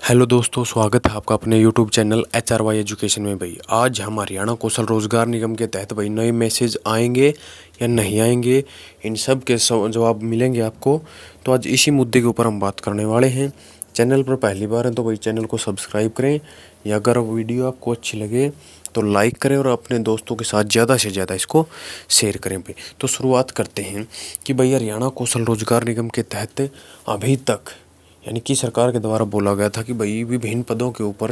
Hello दोस्तों, स्वागत है आपका अपने यूट्यूब चैनल HRY एजुकेशन में। भाई आज हम हरियाणा कौशल रोजगार निगम के तहत भाई नए मैसेज आएंगे या नहीं आएंगे, इन सब के जवाब मिलेंगे आपको। तो आज इसी मुद्दे के ऊपर हम बात करने वाले हैं। चैनल पर पहली बार है तो भाई चैनल को सब्सक्राइब करें, या अगर वीडियो आपको अच्छी लगे तो लाइक करें और अपने दोस्तों के साथ ज़्यादा से ज़्यादा इसको शेयर करें भाई। तो शुरुआत करते हैं कि भाई हरियाणा कौशल रोजगार निगम के तहत अभी तक यानी कि सरकार के द्वारा बोला गया था कि भाई विभिन्न पदों के ऊपर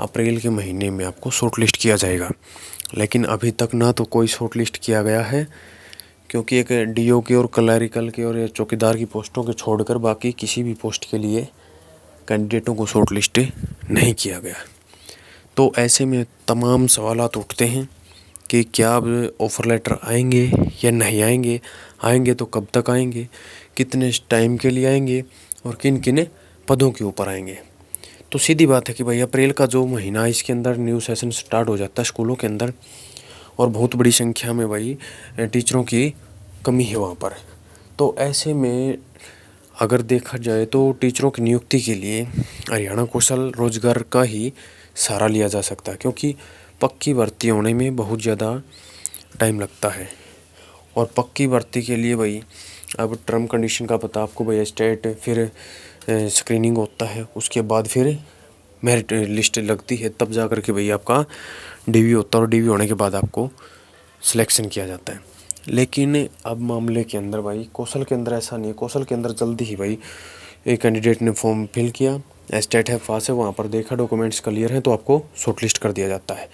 अप्रैल के महीने में आपको शॉर्ट लिस्ट किया जाएगा, लेकिन अभी तक ना तो कोई शॉर्ट लिस्ट किया गया है, क्योंकि एक DO की और क्लरिकल की और चौकीदार की पोस्टों के छोड़कर बाकी किसी भी पोस्ट के लिए कैंडिडेटों को शॉर्ट लिस्ट नहीं किया गया। तो ऐसे में तमाम सवालात उठते हैं कि क्या अब ऑफ़र लेटर आएंगे या नहीं आएंगे, आएंगे तो कब तक आएंगे, कितने टाइम के लिए आएंगे और किन किन पदों के ऊपर आएंगे। तो सीधी बात है कि भाई अप्रैल का जो महीना है इसके अंदर न्यू सेशन स्टार्ट हो जाता है स्कूलों के अंदर, और बहुत बड़ी संख्या में भाई टीचरों की कमी है वहाँ पर। तो ऐसे में अगर देखा जाए तो टीचरों की नियुक्ति के लिए हरियाणा कौशल रोजगार का ही सहारा लिया जा सकता है, क्योंकि पक्की भर्ती होने में बहुत ज़्यादा टाइम लगता है। और पक्की भर्ती के लिए भाई अब टर्म कंडीशन का पता आपको भाई, स्टेट फिर स्क्रीनिंग होता है, उसके बाद फिर मेरिट लिस्ट लगती है, तब जा कर के भाई आपका DV होता है, और DV होने के बाद आपको सिलेक्शन किया जाता है। लेकिन अब मामले के अंदर भाई कौशल के अंदर ऐसा नहीं है। कौशल के अंदर जल्दी ही भाई एक कैंडिडेट ने फॉर्म फिल किया, स्टेट है पास है, वहाँ पर देखा डॉक्यूमेंट्स क्लियर हैं तो आपको शॉर्ट लिस्ट कर दिया जाता है।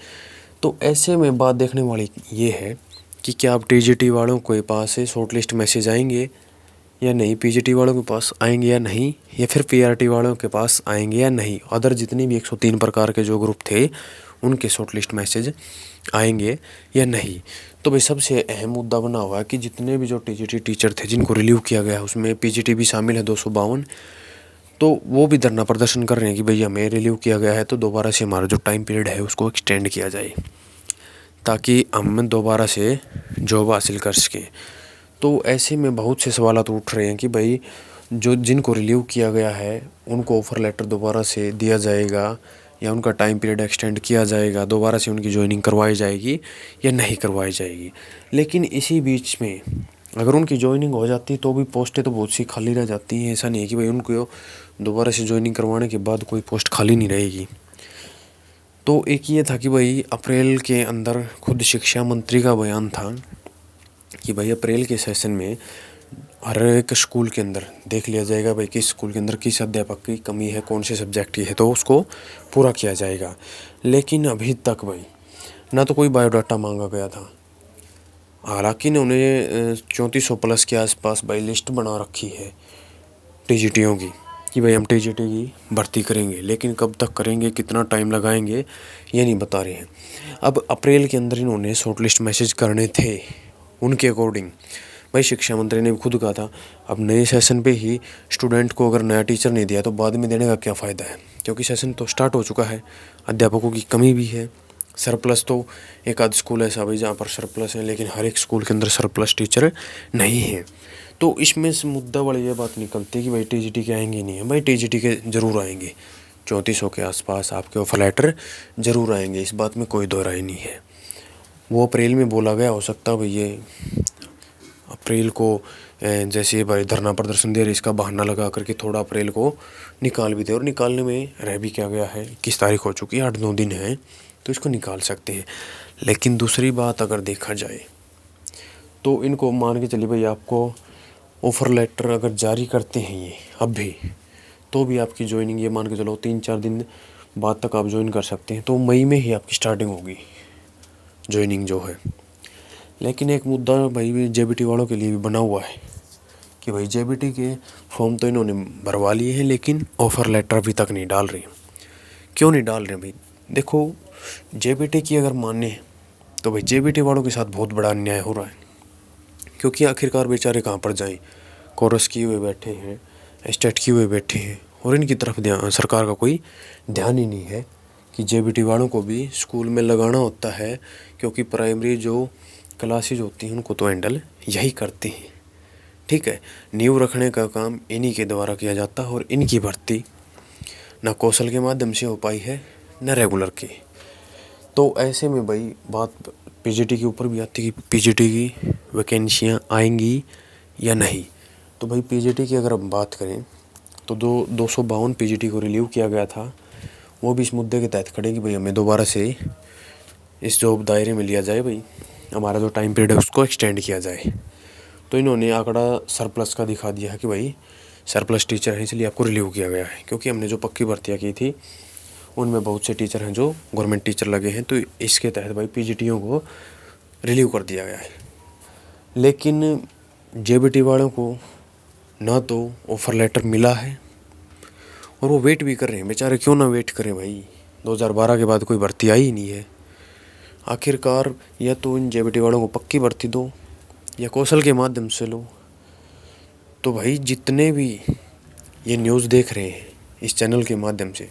तो ऐसे में बात देखने वाली ये है कि क्या अब TGT वालों के पास से शॉर्ट लिस्ट मैसेज आएंगे या नहीं, PGT वालों के पास आएंगे या नहीं, या फिर PRT वालों के पास आएंगे या नहीं। अदर जितनी भी 103 प्रकार के जो ग्रुप थे उनके शॉर्ट लिस्ट मैसेज आएंगे या नहीं। तो भाई सबसे अहम मुद्दा बना हुआ है कि जितने भी जो TGT टीचर थे जिनको रिलीव किया गया है, उसमें PGT भी शामिल है 252, तो वो भी धरना प्रदर्शन कर रहे हैं कि भैया हमें रिलीव किया गया है तो दोबारा से हमारा जो टाइम पीरियड है उसको एक्सटेंड किया जाए, ताकि हम दोबारा से जॉब हासिल कर सकें। तो ऐसे में बहुत से सवालात उठ रहे हैं कि भाई जो जिनको रिलीव किया गया है उनको ऑफ़र लेटर दोबारा से दिया जाएगा, या उनका टाइम पीरियड एक्सटेंड किया जाएगा, दोबारा से उनकी ज्वाइनिंग करवाई जाएगी या नहीं करवाई जाएगी। लेकिन इसी बीच में अगर उनकी ज्वाइनिंग हो जाती तो भी पोस्टें तो बहुत सी खाली रह जाती हैं। ऐसा नहीं है कि भाई उनको दोबारा से ज्वाइनिंग करवाने के बाद कोई पोस्ट खाली नहीं रहेगी। तो एक ये था कि भाई अप्रैल के अंदर खुद शिक्षा मंत्री का बयान था कि भाई अप्रैल के सेशन में हर एक स्कूल के अंदर देख लिया जाएगा भाई किस स्कूल के अंदर किस अध्यापक की कमी है, कौन से सब्जेक्ट की है, तो उसको पूरा किया जाएगा। लेकिन अभी तक भाई ना तो कोई बायोडाटा मांगा गया था। हालांकि इन्होंने 3400 प्लस के आसपास भाई लिस्ट बना रखी है TGTों की कि भाई हम TGT की भर्ती करेंगे, लेकिन कब तक करेंगे, कितना टाइम लगाएंगे, ये नहीं बता रहे हैं। अब अप्रैल के अंदर इन्होंने शॉर्ट लिस्ट मैसेज करने थे उनके अकॉर्डिंग। भाई शिक्षा मंत्री ने भी खुद कहा था अब नए सेशन पे ही स्टूडेंट को अगर नया टीचर नहीं दिया तो बाद में देने का क्या फ़ायदा है, क्योंकि सेशन तो स्टार्ट हो चुका है, अध्यापकों की कमी भी है। सरप्लस तो एक आध स्कूल ऐसा भाई जहाँ पर सरप्लस है, लेकिन हर एक स्कूल के अंदर सरप्लस टीचर नहीं है। तो इसमें से मुद्दा वाली ये बात निकलती है कि भाई TGT के आएंगे नहीं है। भाई TGT के ज़रूर आएंगे, 3400 के आसपास आपके ऑफर लेटर ज़रूर आएंगे, इस बात में कोई दो राय नहीं है। वो अप्रैल में बोला गया, हो सकता है भाई ये अप्रैल को जैसे भाई धरना प्रदर्शन दे रहे इसका बहाना लगा करके थोड़ा अप्रैल को निकाल भी दे, और निकालने में रह भी क्या गया है, 21 तारीख हो चुकी है, 8-9 दिन है, तो इसको निकाल सकते हैं। लेकिन दूसरी बात अगर देखा जाए तो इनको मान के चलिए भाई आपको ऑफ़र लेटर अगर जारी करते हैं ये अब भी, तो भी आपकी ज्वाइनिंग ये मान के चलो 3-4 दिन बाद तक आप ज्वाइन कर सकते हैं, तो मई में ही आपकी स्टार्टिंग होगी ज्वाइनिंग जो है। लेकिन एक मुद्दा भाई JBT वालों के लिए भी बना हुआ है कि भाई JBT के फॉर्म तो इन्होंने भरवा लिए हैं, लेकिन ऑफ़र लेटर अभी तक नहीं डाल रहे। क्यों नहीं डाल रहे भाई? देखो JBT की अगर माने तो भाई JBT वालों के साथ बहुत बड़ा अन्याय हो रहा है, क्योंकि आखिरकार बेचारे कहाँ पर जाएं, कोरस किए हुए बैठे हैं, स्टेट किए हुए बैठे हैं, और इनकी तरफ सरकार का कोई ध्यान ही नहीं है कि JBT वालों को भी स्कूल में लगाना होता है, क्योंकि प्राइमरी जो क्लासेज होती हैं उनको तो हैंडल यही करते हैं। ठीक है, नींव रखने का काम इन्हीं के द्वारा किया जाता है, और इनकी भर्ती ना कौशल के माध्यम से हो पाई है न रेगुलर की। तो ऐसे में भाई बात पीजीटी के ऊपर भी आती है कि पीजीटी की वैकेंसियाँ आएंगी या नहीं। तो भाई पीजीटी की अगर हम बात करें तो 252 पीजीटी को रिलीव किया गया था, वो भी इस मुद्दे के तहत खड़े कि भाई हमें दोबारा से इस जॉब दायरे में लिया जाए, भाई हमारा जो टाइम पीरियड है उसको एक्सटेंड किया जाए। तो इन्होंने आंकड़ा सरप्लस का दिखा दिया है कि भाई सरप्लस टीचर है इसलिए आपको रिलीव किया गया है, क्योंकि हमने जो पक्की भर्तियाँ की थी उनमें बहुत से टीचर हैं जो गवर्नमेंट टीचर लगे हैं, तो इसके तहत भाई पीजीटीओ को रिलीव कर दिया गया है। लेकिन जेबीटी वालों को ना तो ऑफ़र लेटर मिला है और वो वेट भी कर रहे हैं बेचारे। क्यों ना वेट करें भाई, 2012 के बाद कोई भर्ती आई ही नहीं है। आखिरकार या तो इन जेबीटी वालों को पक्की भर्ती दो या कौशल के माध्यम से लो। तो भाई जितने भी ये न्यूज़ देख रहे हैं इस चैनल के माध्यम से,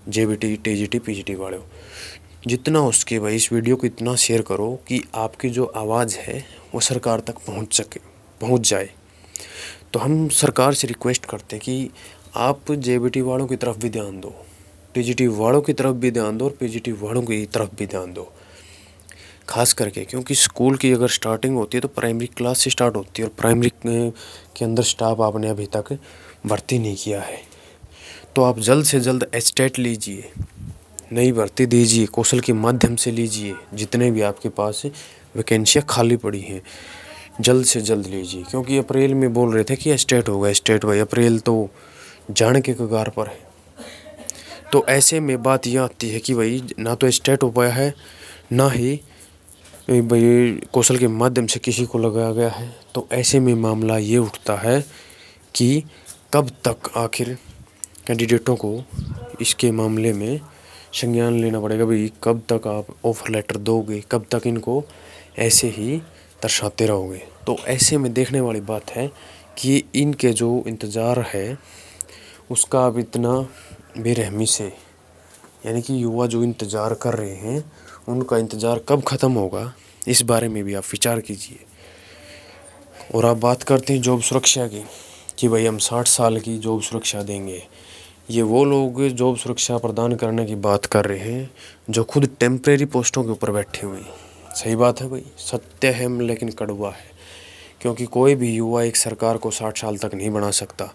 जेबीटी टीजीटी पीजीटी वालों, जितना हो सके भाई इस वीडियो को इतना शेयर करो कि आपकी जो आवाज़ है वो सरकार तक पहुंच जाए। तो हम सरकार से रिक्वेस्ट करते हैं कि आप जेबीटी वालों की तरफ भी ध्यान दो, टीजीटी वालों की तरफ भी ध्यान दो और पीजीटी वालों की तरफ भी ध्यान दो, खास करके क्योंकि स्कूल की अगर स्टार्टिंग होती है तो प्राइमरी क्लास से स्टार्ट होती है और प्राइमरी के अंदर स्टाफ आपने अभी तक भर्ती नहीं किया है। तो आप जल्द से जल्द एस्टेट लीजिए, नई भर्ती दीजिए, कौशल के माध्यम से लीजिए। जितने भी आपके पास वैकेंसियाँ खाली पड़ी हैं जल्द से जल्द लीजिए, क्योंकि अप्रैल में बोल रहे थे कि एस्टेट होगा एस्टेट, भाई अप्रैल तो जाने के कगार पर है। तो ऐसे में बात यह आती है कि भाई ना तो एस्टेट हो पाया है ना ही भाई कौशल के माध्यम से किसी को लगाया गया है। तो ऐसे में मामला ये उठता है कि कब तक आखिर कैंडिडेटों को इसके मामले में संज्ञान लेना पड़ेगा। भाई कब तक आप ऑफ़र लेटर दोगे, कब तक इनको ऐसे ही दर्शाते रहोगे। तो ऐसे में देखने वाली बात है कि इनके जो इंतज़ार है उसका अब इतना बेरहमी से, यानी कि युवा जो इंतज़ार कर रहे हैं उनका इंतज़ार कब ख़त्म होगा, इस बारे में भी आप विचार कीजिए। और आप बात करते हैं जॉब सुरक्षा की कि भाई हम 60 साल की जॉब सुरक्षा देंगे। ये वो लोग जॉब सुरक्षा प्रदान करने की बात कर रहे हैं जो खुद टेम्परेरी पोस्टों के ऊपर बैठे हुए हैं। सही बात है भाई, सत्य है लेकिन कड़वा है, क्योंकि कोई भी युवा एक सरकार को 60 साल तक नहीं बना सकता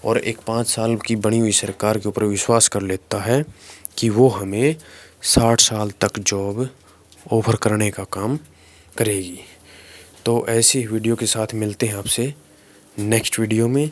और एक 5 साल की बनी हुई सरकार के ऊपर विश्वास कर लेता है कि वो हमें 60 साल तक जॉब ऑफर करने का काम करेगी। तो ऐसी वीडियो के साथ मिलते हैं आपसे नेक्स्ट वीडियो में।